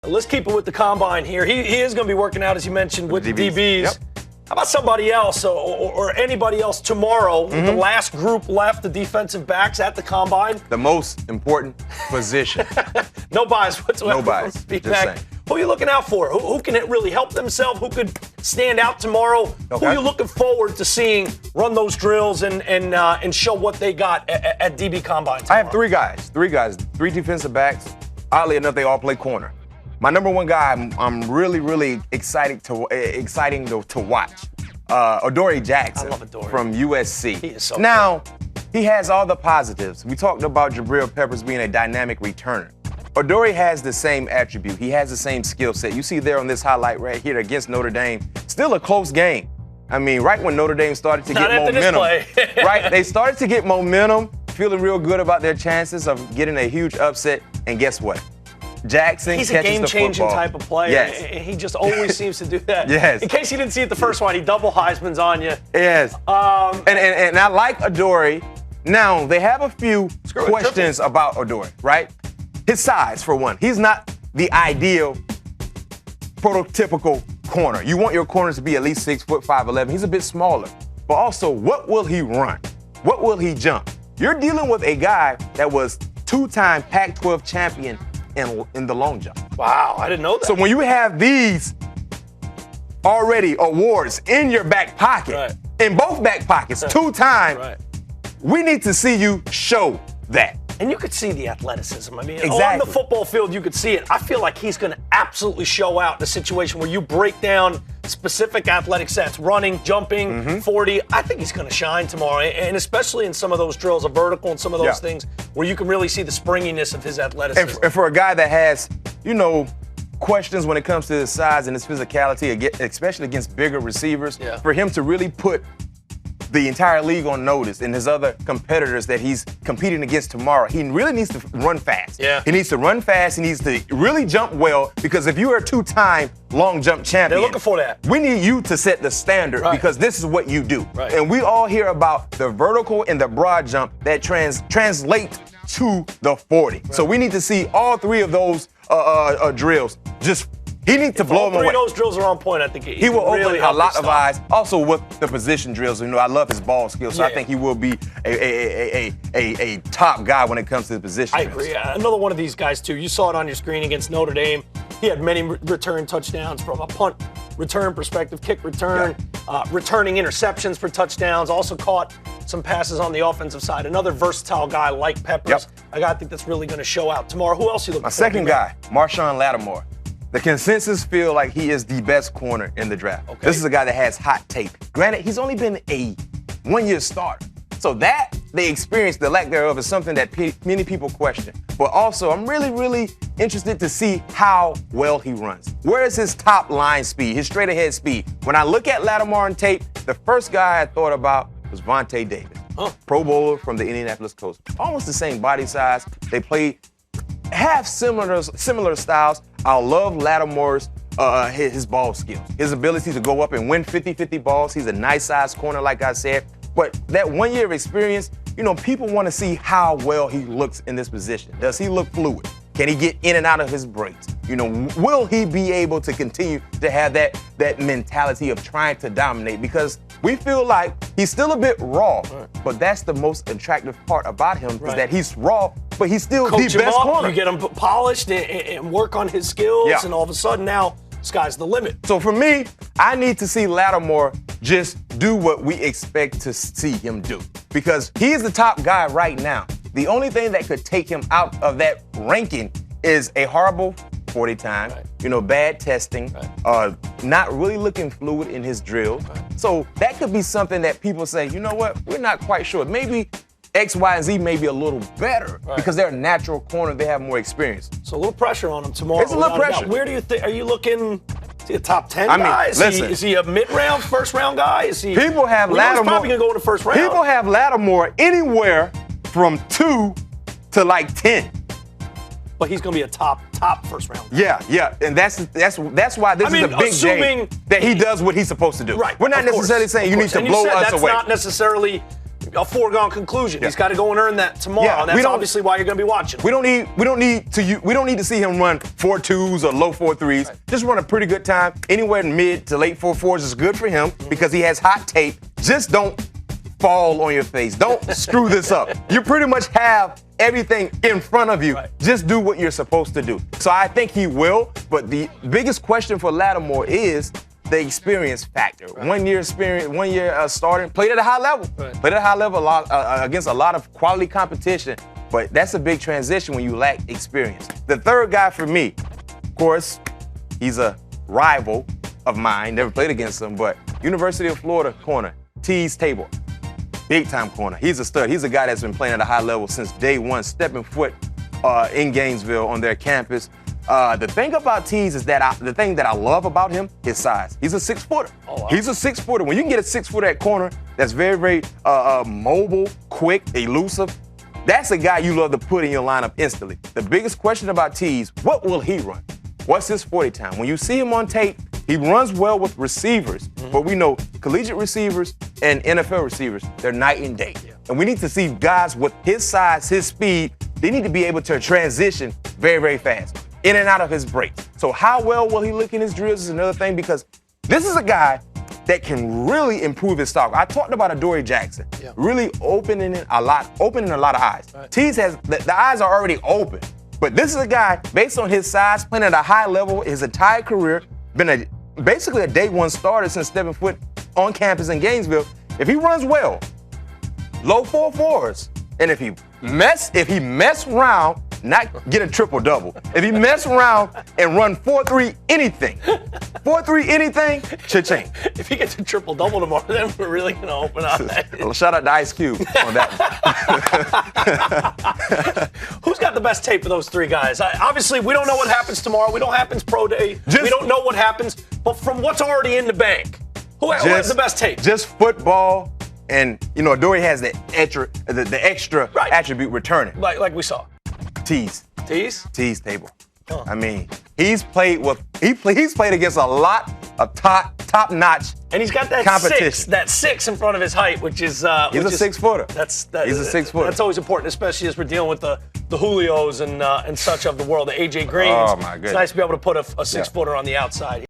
Let's keep it with the combine here. He is going to be working out, as you mentioned, with the DBs. Yep. How about somebody else or anybody else tomorrow? The last group left, the defensive backs at the combine. The most important position. No bias whatsoever. No bias. From Speak Just Back. saying. Who are you looking out for? Who can really help themselves? Who could stand out tomorrow? Okay. Who are you looking forward to seeing run those drills and show what they got at DB Combine tomorrow? I have three defensive backs. Oddly enough, they all play corner. My number one guy, I'm really exciting to watch. Adoree Jackson. I love Adoree. From USC. He is so now, he has all the positives. We talked about Jabril Peppers being a dynamic returner. Adoree has the same attribute. He has the same skill set. You see there on this highlight right here against Notre Dame, still a close game. I mean, right when Notre Dame started to get momentum, right? They started to get momentum, feeling real good about their chances of getting a huge upset. And guess what? Jackson He's catches a game-changing the football. type of player. Yes. He just always seems to do that. Yes. In case you didn't see it the first one, he double Heisman's on you. Yes. And I like Adoree. Now, they have a few questions about Adoree, right? His size, for one. He's not the ideal prototypical corner. You want your corners to be at least 6'5", 11". He's a bit smaller. But also, what will he run? What will he jump? You're dealing with a guy that was two-time Pac-12 champion in the long jump. Wow, I didn't know that. So when you have these already awards in your back pocket, in both back pockets, two-time, we need to see you show that. And you could see the athleticism. I mean, exactly. On the football field, you could see it. I feel like he's going to absolutely show out in a situation where you break down specific athletic sets, running, jumping, 40. I think he's going to shine tomorrow, and especially in some of those drills, a vertical and some of those things where you can really see the springiness of his athleticism. And for a guy that has, questions when it comes to his size and his physicality, especially against bigger receivers, for him to really put the entire league on notice and his other competitors that he's competing against tomorrow, he really needs to run fast. Yeah. He needs to run fast. He needs to really jump well, because if you are a two-time long jump champion, they're looking for that. We need you to set the standard because this is what you do. And we all hear about the vertical and the broad jump that translate to the 40. So we need to see all three of those drills. He needs to blow them away. All three of those drills are on point. I think he will really open a lot of eyes. Also with the position drills, I love his ball skills, so I think he will be a top guy when it comes to the position. I agree. Another one of these guys too. You saw it on your screen against Notre Dame. He had many return touchdowns from a punt return perspective, kick return, returning interceptions for touchdowns. Also caught some passes on the offensive side. Another versatile guy like Peppers. I think that's really going to show out tomorrow. Who else are you looking for? My second guy, Marshawn Lattimore. The consensus feel like he is the best corner in the draft. This is a guy that has hot tape. Granted, he's only been a one-year starter. So that, the experience, the lack thereof, is something that many people question. But also, I'm really interested to see how well he runs. Where is his top line speed, his straight-ahead speed? When I look at Lattimore on tape, the first guy I thought about was Vontae Davis. Pro Bowler from the Indianapolis Colts. Almost the same body size. They have similar styles. I love Lattimore's his ball skills, his ability to go up and win 50-50 balls. He's a nice size corner, like I said. But that 1 year of experience, people want to see how well he looks in this position. Does he look fluid? Can he get in and out of his breaks? Will he be able to continue to have that mentality of trying to dominate? Because we feel like he's still a bit raw, but that's the most attractive part about him is that he's raw, but he's still Coach the best corner. You get him polished and work on his skills, and all of a sudden now, sky's the limit. So for me, I need to see Lattimore just do what we expect to see him do, because he is the top guy right now. The only thing that could take him out of that ranking is a horrible 40 time, bad testing, not really looking fluid in his drills. So that could be something that people say, you know what, we're not quite sure. Maybe X, Y, and Z may be a little better because they're a natural corner. They have more experience. So a little pressure on him tomorrow. It's a little pressure. Where do you think, are you looking, is he a top 10 guy? Is he a mid-round, first-round guy? People have Lattimore. He's probably going to go in the first round. People have Lattimore anywhere from 2 to like 10. But he's going to be a top first round. Yeah, and that's why this is a big day that he does what he's supposed to do. Right. We're not necessarily saying you need to blow us away. That's not necessarily a foregone conclusion. Yeah. He's got to go and earn that tomorrow. Yeah, And that's obviously why you're going to be watching. We don't need to see him run 4.2s or low 4.3s. Right. Just run a pretty good time. Anywhere in mid to late 4.4s is good for him because he has hot tape. Just don't fall on your face. Don't screw this up. You pretty much have everything in front of you. Right. Just do what you're supposed to do. So I think he will, but the biggest question for Lattimore is the experience factor. Right. 1 year experience, 1 year starting, played at a high level. Right. Played at a high level against a lot of quality competition, but that's a big transition when you lack experience. The third guy for me, of course, he's a rival of mine, never played against him, but University of Florida corner, Tease Tabor. Big time corner. He's a stud. He's a guy that's been playing at a high level since day one, stepping foot in Gainesville on their campus. The thing about Tease is that the thing that I love about him, his size. He's a 6-footer. Oh, wow. He's a 6-footer. When you can get a 6-footer at corner that's very, very mobile, quick, elusive, that's a guy you love to put in your lineup instantly. The biggest question about Tease, what will he run? What's his 40 time? When you see him on tape, he runs well with receivers, but we know collegiate receivers and NFL receivers, they're night and day. Yeah. And we need to see guys with his size, his speed, they need to be able to transition very, very fast, in and out of his breaks. So how well will he look in his drills is another thing because this is a guy that can really improve his stock. I talked about Adoree Jackson, really opening a lot of eyes. Right. Tease has, the eyes are already open, but this is a guy, based on his size, playing at a high level his entire career, been basically a day one starter since stepping foot on campus in Gainesville. If he runs well, low 4.4s, and if he mess around, not get a triple double. If he mess around and run 4.3 anything, cha-ching. If he gets a triple double tomorrow, then we're really gonna open up. Well, shout out to Ice Cube on that one. Who's got the best tape of those three guys? Obviously, we don't know what happens tomorrow. We don't happens pro day. We don't know what happens. But from what's already in the bank, who has the best tape? Just football. And, Adoree has the extra attribute returning. Like we saw. Tease Tabor. Huh. I mean, he's played against a lot of top-notch and he's got that competition. six in front of his height, which is he's a 6-footer. He's a 6-footer. That's always important, especially as we're dealing with the Julios and such of the world, the AJ Greens. Oh my goodness. It's nice to be able to put a 6-footer on the outside.